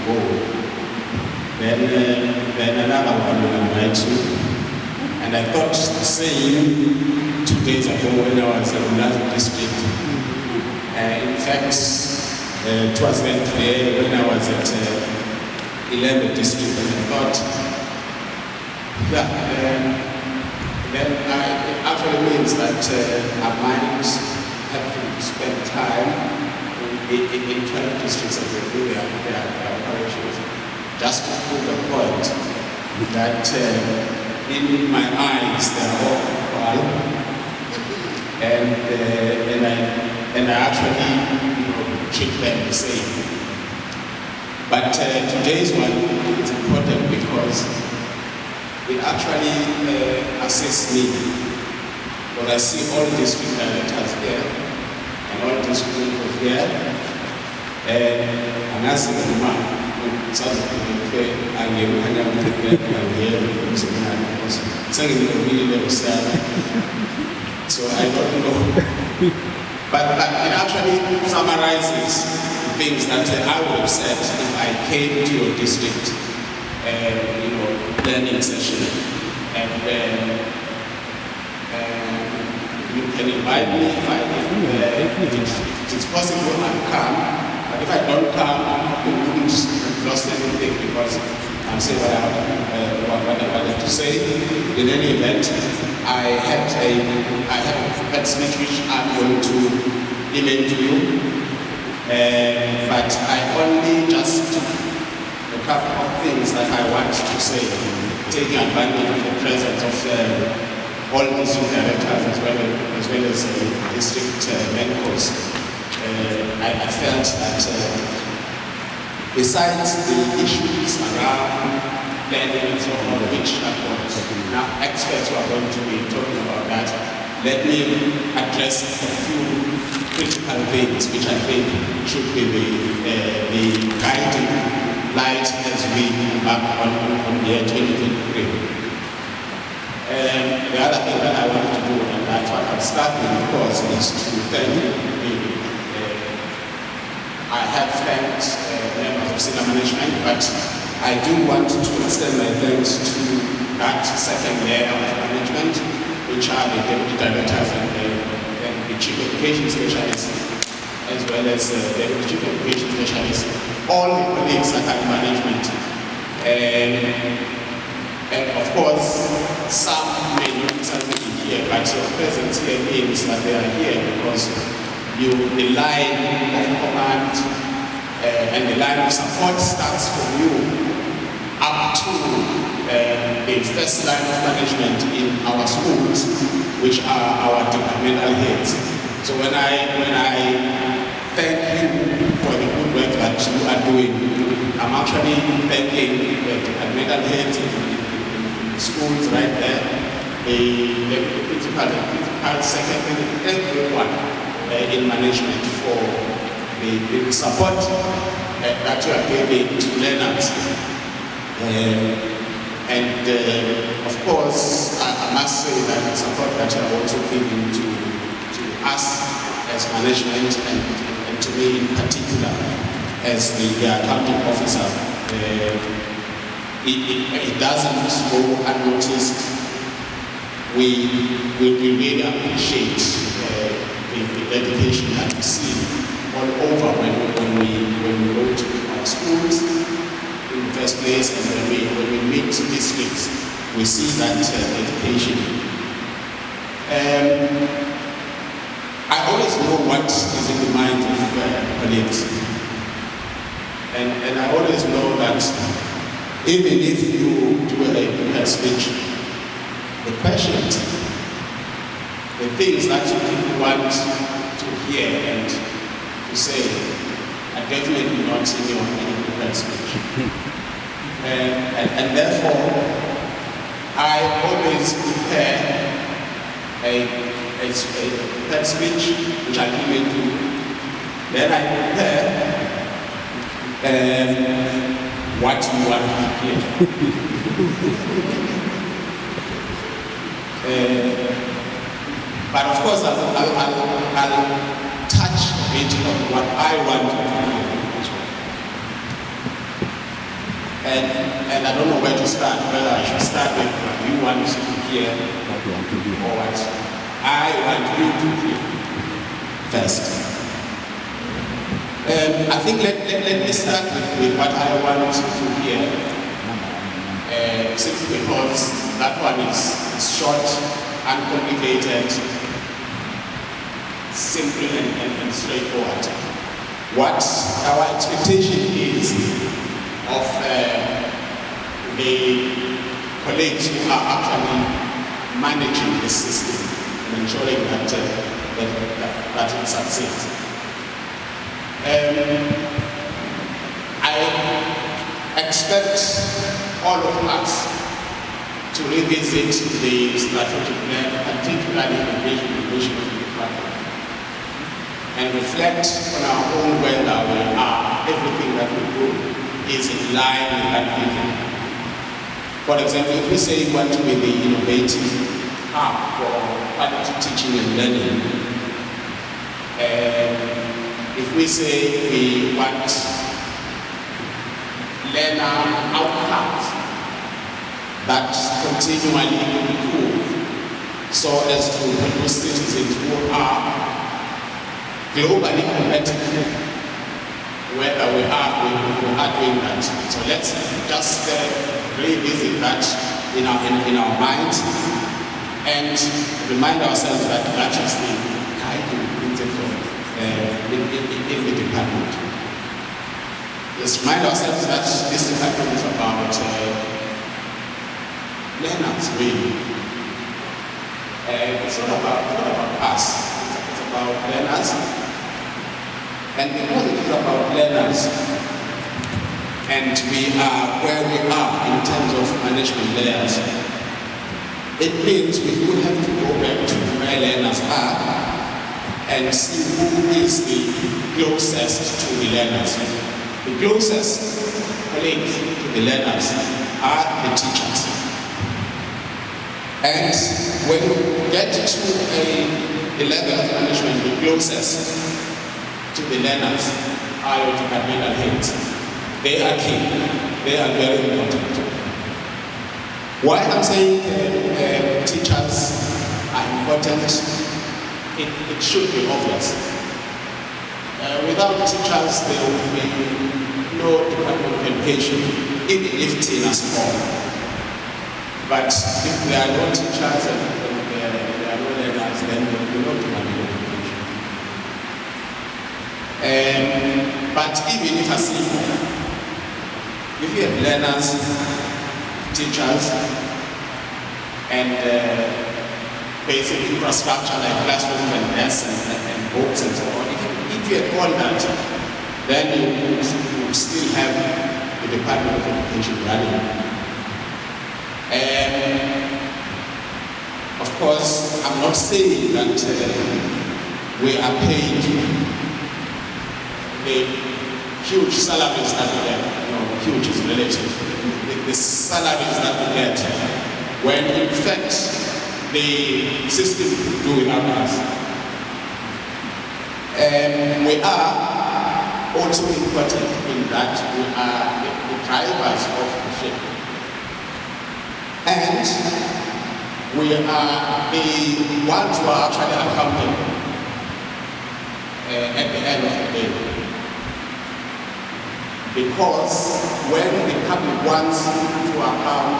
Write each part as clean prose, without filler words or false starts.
Ngcobo. Then another one on my two. And I thought the same 2 days ago when I was in another district. In fact, towards the end of the day when I was at 11th district, and I thought, then it actually means that our minds have to spend time in 12 districts as they do their operations, just to prove the point that in my eyes they are all equal, and I actually treat them the same. But today's one is important because it actually assists me, because I see all district directors there and all district leaders there, and I see the man. So I don't know, but it actually summarizes things that I would have said if I came to your district, learning session, and you can invite me if it's possible I'll come. But if I don't come, you wouldn't have lost anything because I'm saying what I wanted to say. In any event, I have a speech which I'm going to email to you, but I only just took a couple of things that I want to say, taking advantage of the presence of all district directors as well as district mentors. I felt that besides the issues around learning and so on, which I've got enough experts who are going to be talking about that, let me address a few critical things which I think should be the guiding light as we embark on the year 2023. The other thing that I wanted to do, and that's what I'm starting, of course, is to thank you. I have thanked members of senior management, but I do want to extend my thanks to that second layer of management, which are the deputy directors and the chief education specialists, as well as the deputy chief education specialists, all the colleagues that are in management. And of course, some may not necessarily be here, but your presence here means that they are here because the line of command and the line of support starts from you up to the first line of management in our schools, which are our departmental heads. So when I thank you for the good work that you are doing, I'm actually thanking the departmental heads in schools right there, the principal, secretary, everyone in management for the support that you are giving to learners. Of course, I must say that the support that you are also giving to us as management and to me in particular as the accounting officer, it doesn't go unnoticed. We really appreciate the dedication that we see all over when we go to our schools in the first place, and when we meet districts, we see that dedication. I always know what is in the minds of colleagues, and I always know that even if you do a prepared speech, the questions, the things that you want to hear and to say are definitely not in your prepared speech. And therefore, I always prepare a prepared speech, which I email to you. Then I prepare what you want to hear. But of course, I'll touch a bit on what I want to do as well. And I don't know where to start, whether I should start with what you want to hear or what I want you to hear first. I think let me start with what I want to hear, simply because that one is short, uncomplicated, simple and straightforward. What our expectation is of the colleagues who are actually managing the system and ensuring that it succeeds. I expect all of us to revisit the strategic plan, particularly the vision and mission of the department, and reflect on our own whether we are, everything that we do is in line with that vision. For example, if we say we want to be the innovative hub for quality teaching and learning, if we say we want learner outcomes that continually improve so as to produce citizens who are globally competitive, whether we are doing that. So let's just revisit that in our minds and remind ourselves that that is the guiding principle in the department. Let's remind ourselves that this department is about learners, really. It's not about us, it's about learners. And because it is about learners, and we are where we are in terms of management layers, it means we will have to go back to where learners are and see who is the closest to the learners. The closest colleagues to the learners are the teachers. And when we get to a level of management, the closest to the learners are your departmental heads. They are key. They are very important. Why I'm saying teachers are important, it should be obvious. Without teachers, there will be no department of education, even if it's in a small. But if there are no teachers and there are no learners, then there will be no department of education. But even if I see, if you have learners, teachers, and basic infrastructure like classrooms and desks and books and so on, if you had all that, then you would still have the Department of Education running. Of course, I'm not saying that we are paid the huge salaries that we get. No, huge is relative. The salaries that we get, when in fact the system could do without us. We are also important in that we are the drivers of the ship. And we are the ones who are actually accountable at the end of the day. Because when the public wants to account,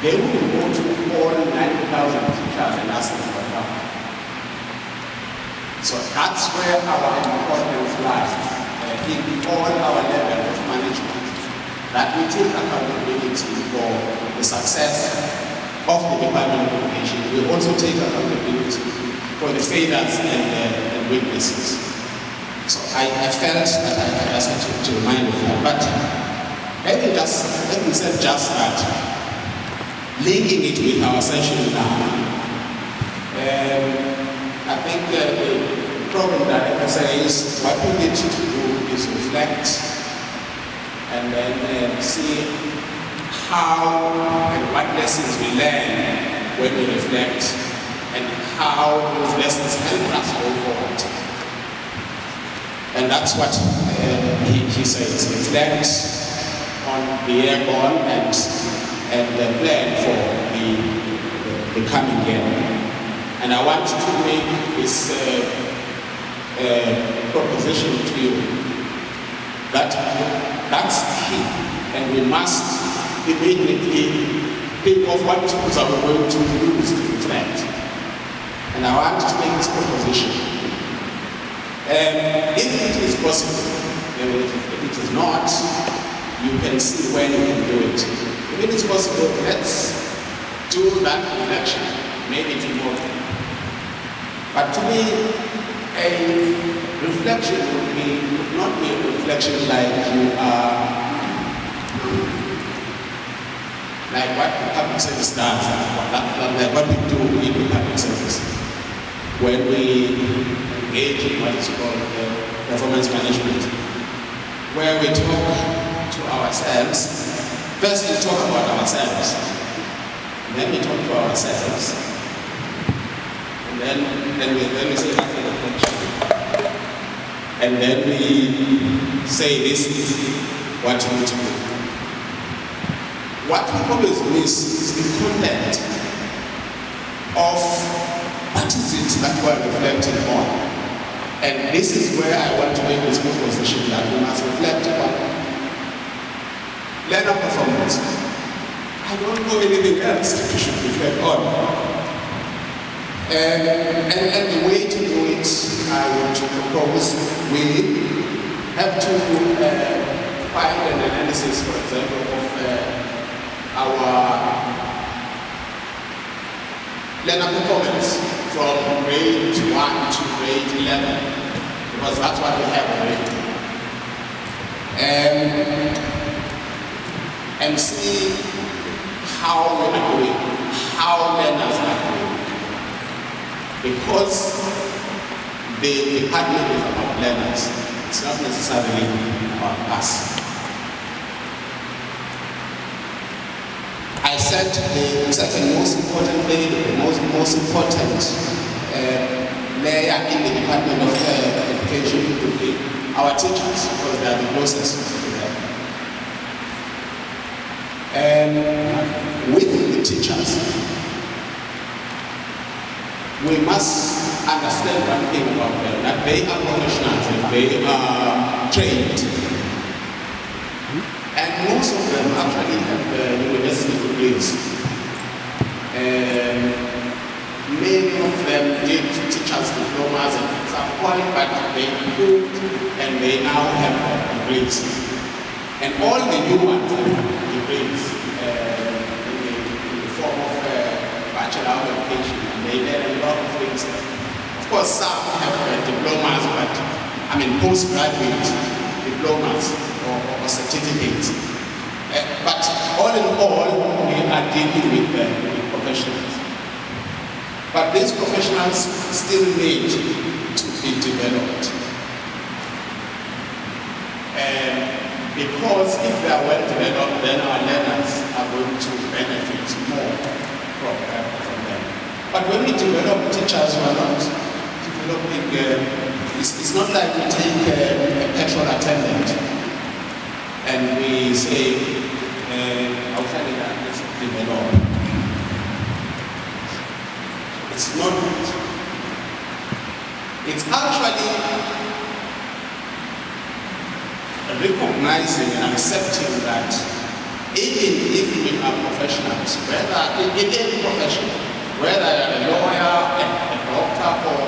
they will go to all 90,000 teachers and ask them for account. So that's where our importance lies, in all our levels of management, that we take accountability for the success of the Department of Education. We also take accountability for the failures and weaknesses. So I felt that I just had to remind of that. But having said just that, linking it with our session now, I think the problem that I say is what we need to do is reflect and then see how and what lessons we learn when we reflect and how those lessons help us go forward. And that's what he says, reflect on the year gone and the plan for the coming year. And I want to make this proposition to you that that's key, and we must immediately think of what tools are we going to use to reflect. And I want to make this proposition. If it is possible, if it is not, you can see when you can do it. If it is possible, let's do that reflection, maybe tomorrow. But to me, a reflection would not be a reflection like you are, like what the public service does, like what we do in the public service. When we engage in what is called performance management, where we talk to ourselves. First we talk about ourselves, and then we talk to ourselves, and then we say that's a reflection, and then we say this is what we need to do. What we always miss is the content of what is it that we are reflecting on. And this is where I want to make this proposition that we must reflect on learner performance. I don't know anything else that we should reflect on. And the way to do it, I want to propose, we have to find an analysis, for example, of our learner performance from grade 1 to grade 11, because that's what we have already. And see how we are doing, how learners are doing. Because the department is about learners, it's not necessarily about us. I said the second most important thing, the most important layer in the Department of Education would be our teachers, because they are the closest to them. And with the teachers, we must understand one thing about them, that they are professionals and they are trained. And most of them actually have university degrees. Many of them did teachers' diplomas at some point, but they improved and they now have degrees. And all the new ones have degrees in the form of bachelor education, and they learn a lot of things. Of course, some have diplomas, but I mean postgraduate diplomas or certificates. But all in all, we are dealing with professionals. But these professionals still need to be developed. Because if they are well developed, then our learners are going to benefit more from them. But when we develop teachers who are not developing, it's not like we take a petrol attendant and we say, outside of that, let's develop. It's not good. It's actually recognizing and accepting that even if we are professionals, whether in any profession, whether you're a lawyer, a doctor,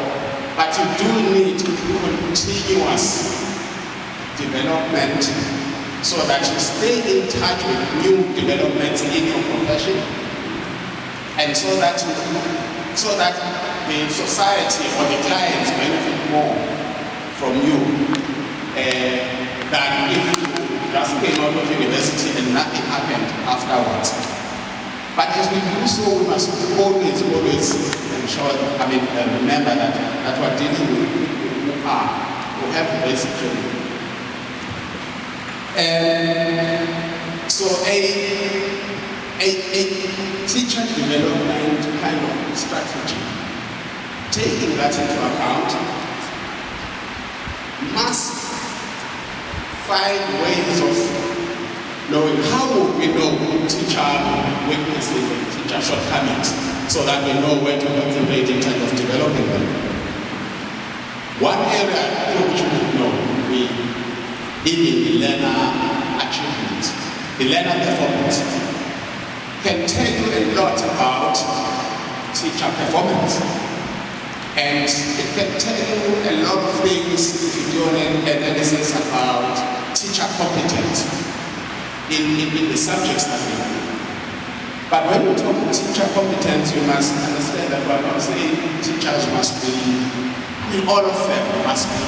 but you do need continuous development so that you stay in touch with new developments in your profession, and so that the society or the clients benefit more from you than if you just came out of university and nothing happened afterwards. But as we do so, we must always ensure, remember that we're dealing with people who have the basic training. So a teacher development kind of strategy, taking that into account, must find ways of knowing how would we know teacher weaknesses and teacher shortcomings so that we know where to concentrate in terms of developing them. One area which we know even the learner achievement, the learner performance, can tell you a lot about teacher performance. And it can tell you a lot of things if you do an analysis about teacher competence in the subjects that we do. But when we talk about teacher competence, you must understand that we're not saying teachers must be, all of them must be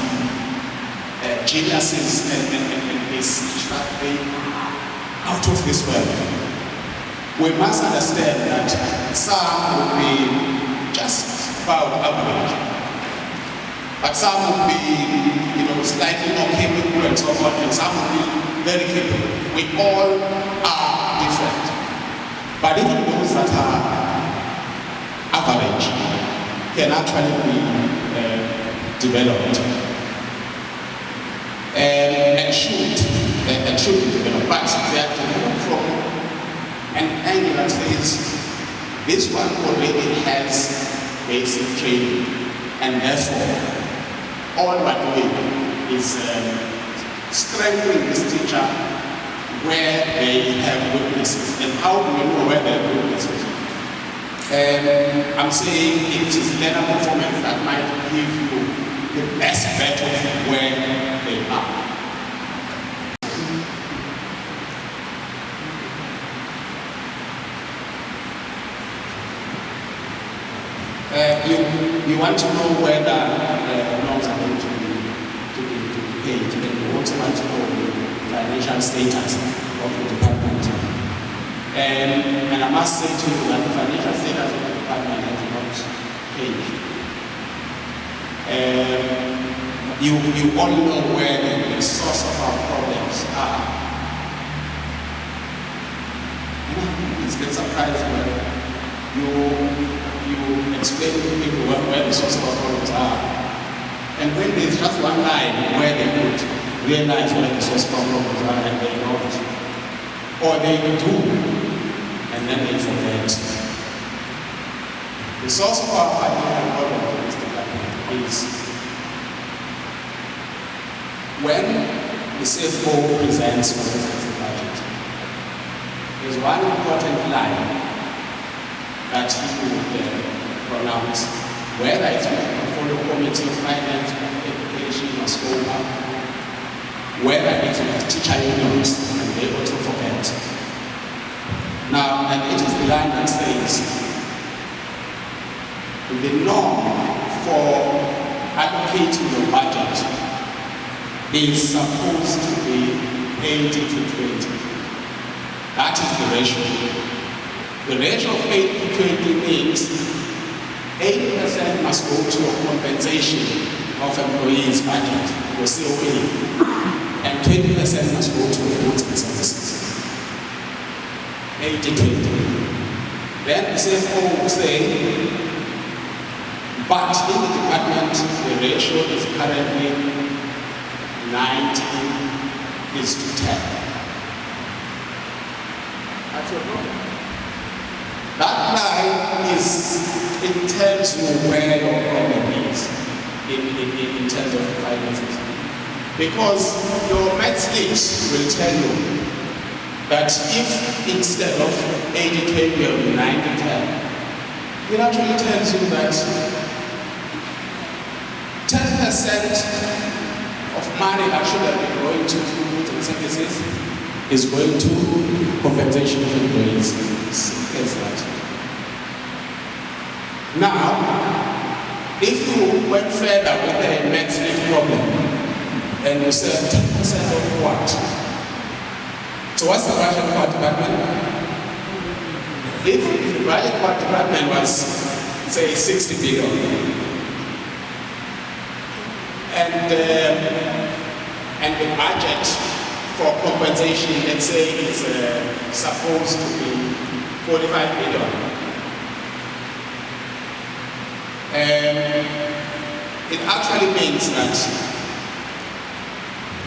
geniuses and this out of this world. We must understand that some will be just about average, but some will be, slightly more capable and so on, and some will be very capable. We all are different, but even those that are average can actually be developed and should be developed, but they are developed from an angle that says this one already has basic training, and therefore all we're doing is strengthening this teacher where they have weaknesses. And how do we know where they have weaknesses? I'm saying it is learner performance that might give you the best bet of where they are. You want to know whether loans are going to be paid, and you also want to know the financial status of the department. And I must say to you that the financial status of the department has not changed. You all know where the source of our problems are. It's been surprised when you explain to people where the source of our problems are. And when there's just one line where they could realize where the source of our problems are and they don't, or they do, and then they forget. The source of our financial problems is when the CFO presents for the budget. There's one important line that he would pronounce, whether it's with the portfolio committee of finance, of education, or school, whether it's with teacher unions, and they also forget. Now, and it is the line that says, the norm for allocating your budget is supposed to be 80 to 20. That is the ratio. The ratio of 80 to 20 means 80% must go to a compensation of employees' budget, or COA, and 20% must go to goods and services. 80-20. Then the CFO will say, but in the department, the ratio is currently 90:10. That's your problem. That line it tells you where your problem is in terms of finances. Because your maths list will tell you that if instead of 80-20 or 90-10, it actually tells you that 10% of money that should have been going to goods and services is going to compensation of employees. As that. Now, if you went further with a maths problem and you said 10% of what? So what's the budget for our department? If the budget for our department was, say, 60 billion, and the budget for compensation, let's say, is supposed to be 45 million. It actually means that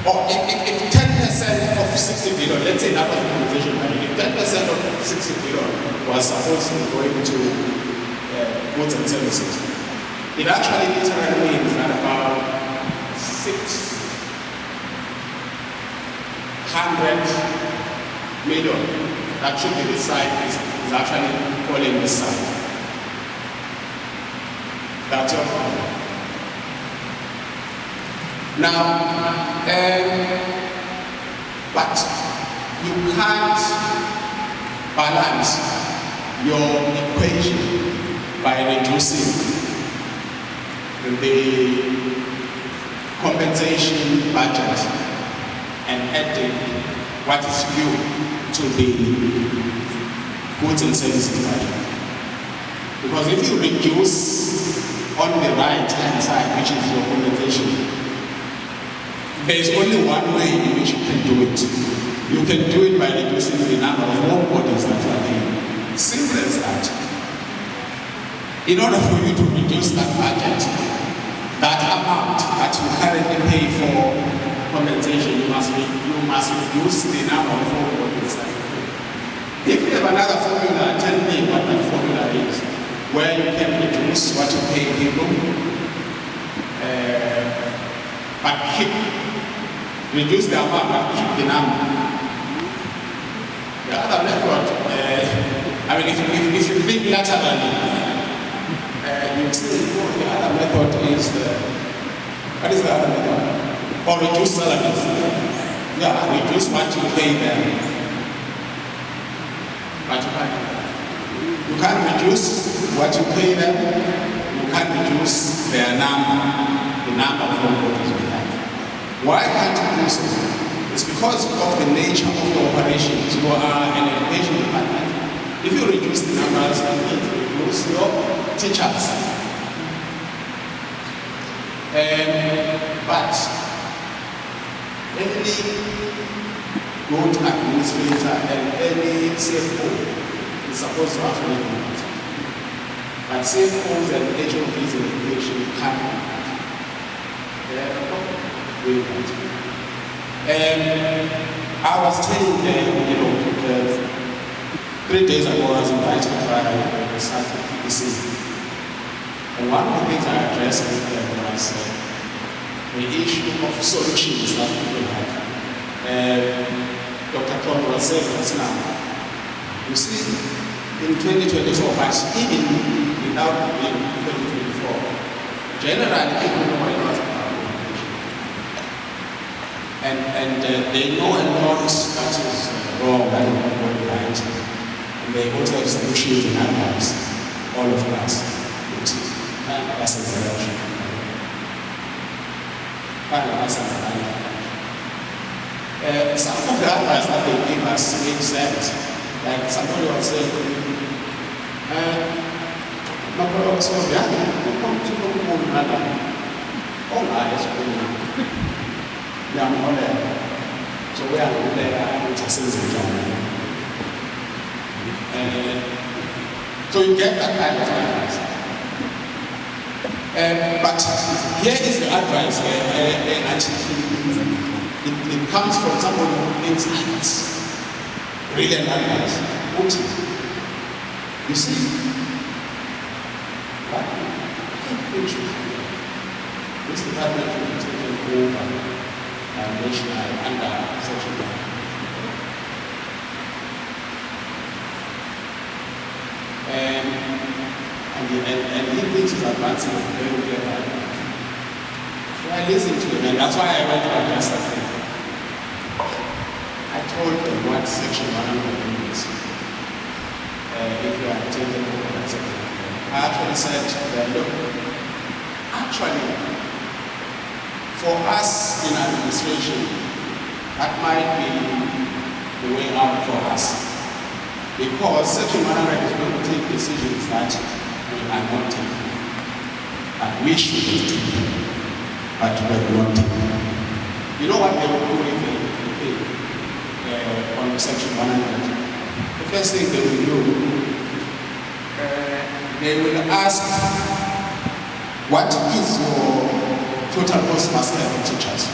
or if 10% of 60 billion, let's say that was the conversation, if 10% of 60 billion was supposed to be going to goods and services, it actually literally means that about 600 million that should be this side is actually falling this side. That's your problem. Now, but you can't balance your equation by reducing the compensation budget and adding what is due to the goods and services budget. Because if you reduce on the right-hand side, which is your compensation, there is only one way in which you can do it. You can do it by reducing the number of more bodies that are there. Simple as that. In order for you to reduce that budget, that amount that you currently pay for compensation, you must reduce the number of more bodies that you pay. If you have another formula, tell me what that formula is, where you can reduce what you pay people, but reduce the amount, but keep the number. The other method, if you think laterally, you say, the other method is, what is the other method? Or reduce salaries. Yeah, reduce what you pay them. But you can't reduce what you pay them, you can't reduce their number, the number of employees we have. Why can't you do so? It's because of the nature of the operations. You are an education department. If you reduce the numbers, you need to reduce your teachers. But any good administrator and any CFO is supposed to actually do it. But CFOs and HOPs in education can't do that. They have a problem doing that. I was telling them, 3 days ago I was invited by the site of PBC. And one of the things I addressed with them was the issue of solutions that people have. Dr. Nkcobo was saying, you see, in 2024, but even without being 2024, generally people know a lot about education. And they know a lot that is wrong, that is not going right. And they also have solutions and advice, all of us. That's a direction. Some of the advice that they give us makes sense. Like somebody was saying, no problem, so yeah, you come to know one another. All eyes are going. Yeah, I'm all there. So we are all there, which is in so you get that kind of advice. But here is the advice, it comes from somebody who thinks it's brilliant advice. You see, what if this department will be taken over nationally under social law? And he thinks he's advancing very clever. So I listened to him, and that's why I went to address that thing. I told them what section 100 is. If you are taking over that section. I actually said to them, look, actually, for us in administration, that might be the way out for us. Because section 100 is going to take decisions that we are not taking. And we should have taken, but we are not taking. You know what they will do if they on section 100? The first thing they will do, they will ask, what is your total cost basket for teachers?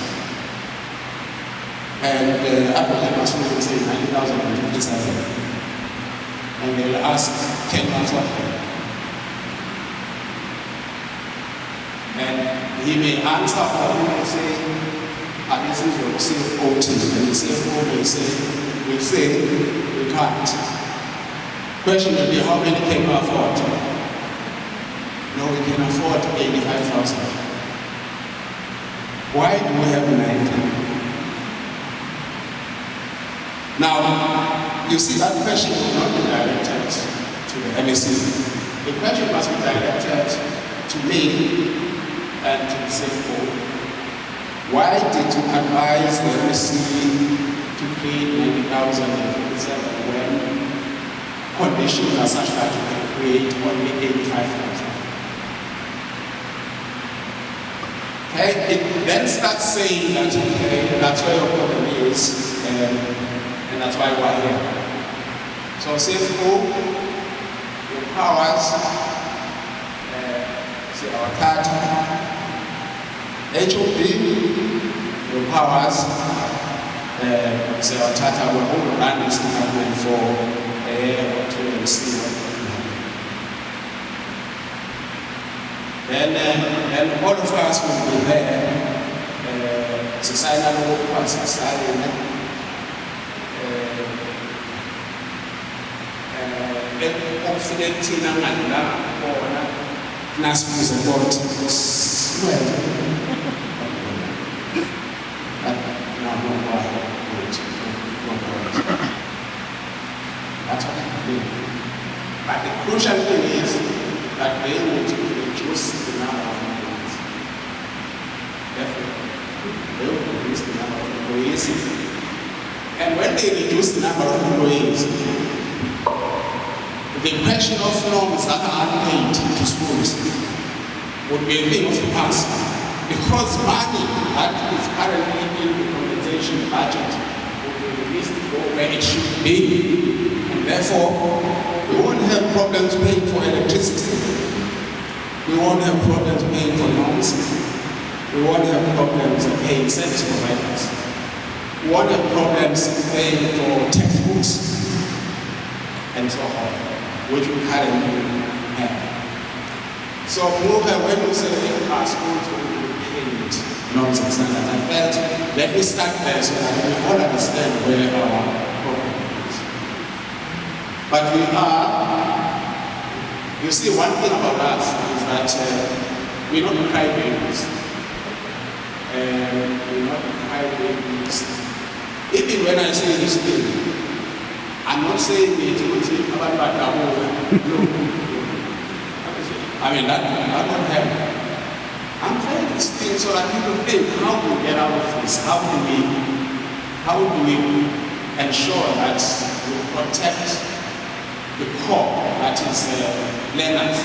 and applicant must will say 90,057. And they will ask, can you afford it? And he may answer or he may say, this is your CFO team. And the CFO may say, we can't. Question will be, how many can you afford? No, we can afford 85,000. Why do we have 90? Now, you see that question will not be directed to the MSC. The question must be directed to me and to the CFO. Why did you advise the MSC to create 90,057 when conditions are such that you can create only 85,000? Okay, it then starts saying that, okay, that's where your problem is, and that's why we're here. So CFO, your powers, our card, HOD, your powers, our Tata, we're all running this department for what you see what will happen. Then all of us will be there, societal process, Nasmus and God. But the crucial thing is that they would reduce the number of employees. Definitely. They will reduce the number of employees. And when they reduce the number of employees, the question of norms that are unpaid to schools would be a thing of the past, because money that is currently in the compensation budget will be released to go where it should be, and therefore we won't have problems paying for electricity, we won't have problems paying for loans, we won't have problems paying service providers, we won't have problems paying for textbooks and so on, which we currently have. So when we say our schools will be paid norms and standards, I felt let me start there so that we all understand where our problem is. But we are, you see, one thing about us is that we're not crybabies. We're not crybabies. Even when I say this thing, I'm not saying it about no. I mean, that won't happen. I'm saying this thing so that people think, how do we get out of this? How do we ensure that we protect the core, that is learners,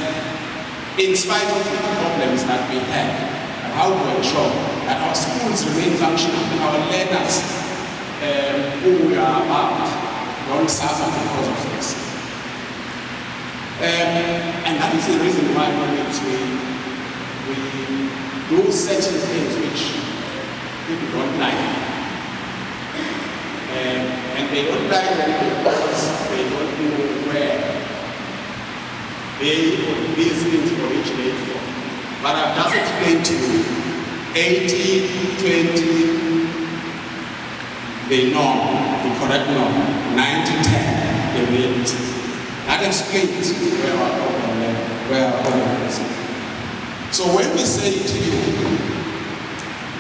in spite of the problems that we have? And how do we ensure that our schools remain functional, and our learners who we are about don't suffer because of this? And that is the reason why we do certain things which people don't like. And they don't like them because they don't know where these things originate from. But I've just explained to you 80-20, the norm, the correct norm, 90-10, the reality. That explains where our problem is. So when we say to you,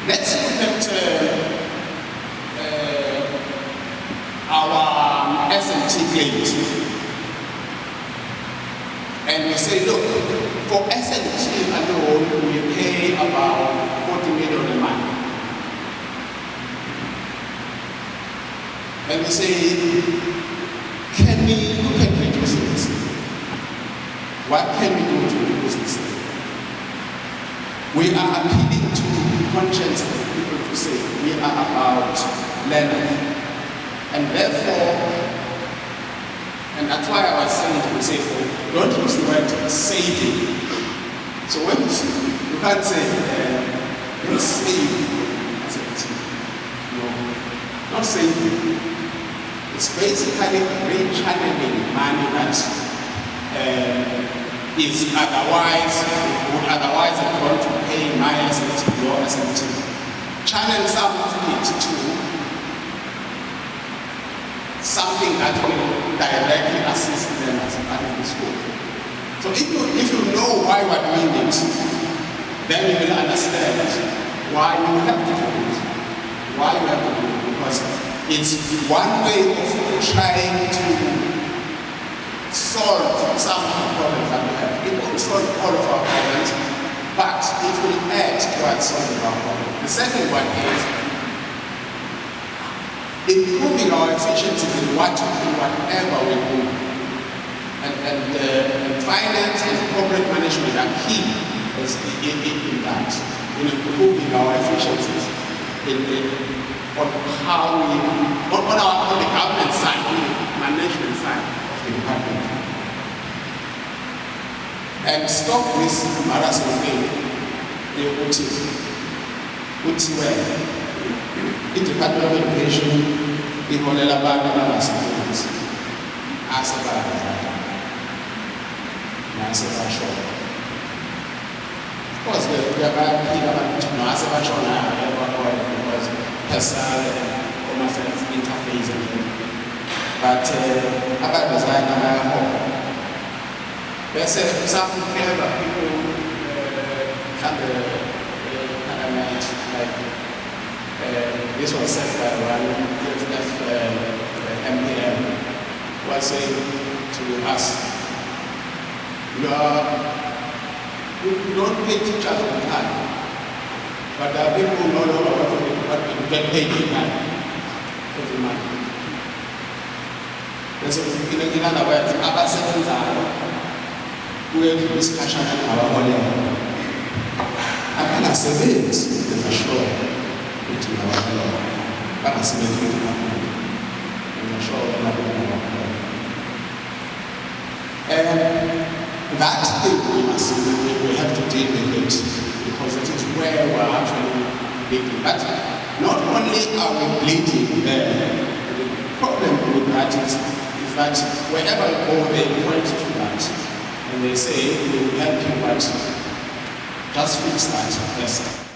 let's look at our S&T claims. And we say, look, for S&T alone, we pay about 40 million a month. And we say, can we look at reducing this? What can we do to reduce this? We are appealing to the conscience of people to say we are about learning. And therefore, and that's why I was saying to the CFO, don't use the word saving. So when you can't say, let's save as a team. No. not saving. It's basically rechanneling money that would otherwise have gone to pay my SMT, your SMT. Channel some of it to something that will directly assist them as part of the school. So if you know why we're doing it, then you will understand why you have to do it. Why you have to do it. Because it's one way of trying to solve some of the problems that we have. It won't solve all of our problems, but it will add towards solving our problems. The second one is improving our efficiencies in whatever we do. And finance and corporate management are key in that, in improving our efficiencies on how we, on the government side, management side of the department. And stop this marathon thing, in Department of Education, iholela abantu abangasebenzi nasebashona. Of course, there are people nasebashona because personal home affairs interface, but about design some clever people this was said by one MPM was saying to us, you don't pay teachers on time, but there are people who know what to get paid in time every month. And so in other words, our seconds are doing discussion and our money. I'm savings, there's a show. But I'm saying and that thing we have to deal with it because it is where we're actually bleeding. But not only are we bleeding there, the problem with that is that wherever you go, they point to that and they say we will help you, but just fix that first.